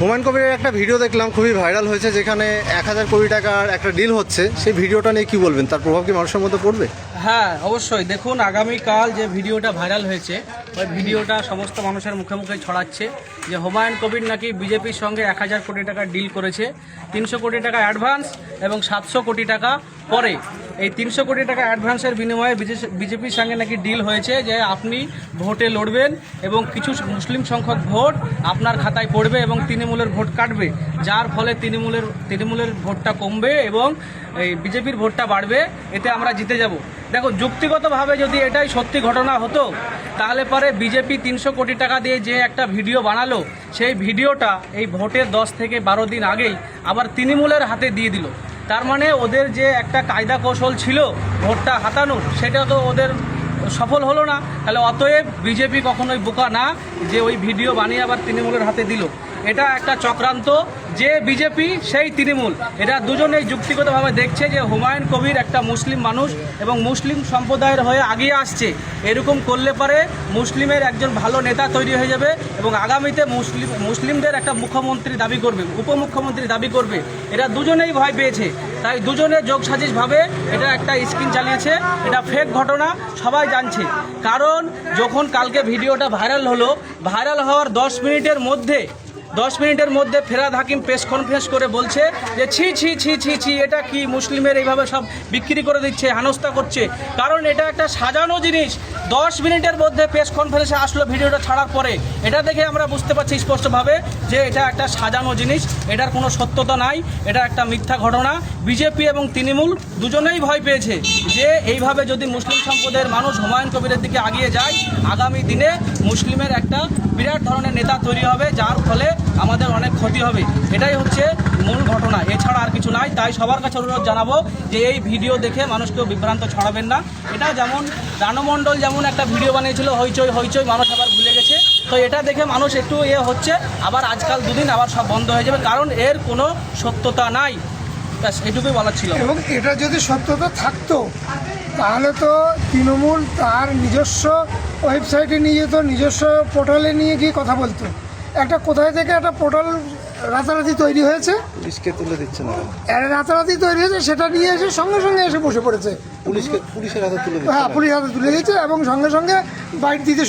হুমায়ুন কবিরের একটা ভিডিও দেখলাম, খুবই ভাইরাল হয়েছে, যেখানে 1000 কোটি টাকার একটা ডিল হচ্ছে। সেই ভিডিওটা নিয়ে কি বলবেন? তার প্রভাব কি মানুষের মধ্যে পড়বে? হ্যাঁ, অবশ্যই। দেখুন, আগামীকাল যে ভিডিওটা ভাইরাল হয়েছে, ওই ভিডিওটা সমস্ত মানুষের মুখে মুখে ছড়াচ্ছে যে হুমায়ুন কবির নাকি বিজেপির সঙ্গে 1000 কোটি টাকা ডিল করেছে। 300 কোটি টাকা অ্যাডভান্স এবং 700 কোটি টাকা পরে। এই 300 কোটি টাকা অ্যাডভান্সের বিনিময়ে বিজেপির সঙ্গে নাকি ডিল হয়েছে যে আপনি ভোটে লড়বেন এবং কিছু মুসলিম সংখ্যক ভোট আপনার খাতায় পড়বে এবং তৃণমূলের ভোট কাটবে, যার ফলে তৃণমূলের ভোটটা কমবে এবং এই বিজেপির ভোটটা বাড়বে। এতে আমরা জিতে যাব। দেখো, যুক্তিগতভাবে যদি এটাই সত্যি ঘটনা হতো, তাহলে পরে বিজেপি 300 কোটি টাকা দিয়ে যে একটা ভিডিও বানালো, সেই ভিডিওটা এই ভোটের 10 থেকে 12 দিন আগেই আবার তৃণমূলের হাতে দিয়ে দিল। তার মানে ওদের যে একটা কায়দা কৌশল ছিল ভোটটা হাতানোর, সেটা তো ওদের সফল হলো না। তাহলে অতএব বিজেপি কখনোই বোকা না যে ওই ভিডিও বানিয়ে আবার তৃণমূলের হাতে দিল। এটা একটা চক্রান্ত, যে বিজেপি সেই তৃণমূল, এটা দুজনেই যুক্তিগতভাবে দেখছে যে হুমায়ুন কবির একটা মুসলিম মানুষ এবং মুসলিম সম্প্রদায়ের হয়ে এগিয়ে আসছে। এরকম করলে পারে মুসলিমের একজন ভালো নেতা তৈরি হয়ে যাবে এবং আগামীতে মুসলিমদের একটা মুখ্যমন্ত্রী দাবি করবে, উপমুখ্যমন্ত্রী দাবি করবে। এরা দুজনেই ভয় পেয়েছে, তাই দুজনে যোগসাজশভাবে এটা একটা স্কিম চালিয়েছে। এটা ফেক ঘটনা, সবাই জানছে। কারণ যখন কালকে ভিডিওটা ভাইরাল হলো, ভাইরাল হওয়ার 10 মিনিটের মধ্যে ফেরাদ হাকিম প্রেস কনফারেন্স করে বলছে যে ছি ছি ছি ছি ছি, এটা কি মুসলিমের এইভাবে সব বিক্রি করে দিচ্ছে, হেনস্থা করছে। কারণ এটা একটা সাজানো জিনিস। 10 মিনিটের মধ্যে প্রেস কনফারেন্সে আসলো ভিডিওটা ছাড়ার পরে। এটা দেখে আমরা বুঝতে পারছি স্পষ্টভাবে যে এটা একটা সাজানো জিনিস, এটার কোনো সত্যতা নাই, এটা একটা মিথ্যা ঘটনা। বিজেপি এবং তৃণমূল দুজনেই ভয় পেয়েছে যে এইভাবে যদি মুসলিম সম্প্রদায়ের মানুষ হুমায়ুন কবিরের দিকে এগিয়ে যায়, আগামী দিনে মুসলিমের একটা বিরাট ধরনের নেতা তৈরি হবে, যার ফলে আমাদের অনেক ক্ষতি হবে। এটাই হচ্ছে মূল ঘটনা, এছাড়া আর কিছু নাই। তাই সবার কাছে অনুরোধ জানাবো যে এই ভিডিও দেখে মানুষকেও বিভ্রান্ত ছড়াবেন না। এটা যেমন রানু মণ্ডল যেমন একটা ভিডিও বানিয়েছিল হইচই হইচই, মানুষ আবার ভুলে গেছে। তো এটা দেখে মানুষ একটু হচ্ছে, আবার আজকাল দুদিন আবার সব বন্ধ হয়ে যাবে, কারণ এর কোনো সত্যতা নাই। ব্যাস এটুকুই বলার ছিল। এবং এটা যদি সত্যতা থাকতো, তাহলে তো তৃণমূল তার নিজস্ব ওয়েবসাইটে নিয়ে যেত, নিজস্ব পোর্টালে নিয়ে গিয়ে কথা বলতো। একটা কোথায় থেকে একটা পোর্টাল রাতারাতি তৈরি হয়েছে, পুলিশকে তুলে দিচ্ছে না, রাতারাতি তৈরি হয়েছে, সেটা নিয়ে এসে সঙ্গে সঙ্গে এসে বসে পড়েছে। পুলিশের হাতে তুলে দিচ্ছে। হ্যাঁ, পুলিশ হাতে তুলে দিয়েছে এবং সঙ্গে সঙ্গে বাইট দিতে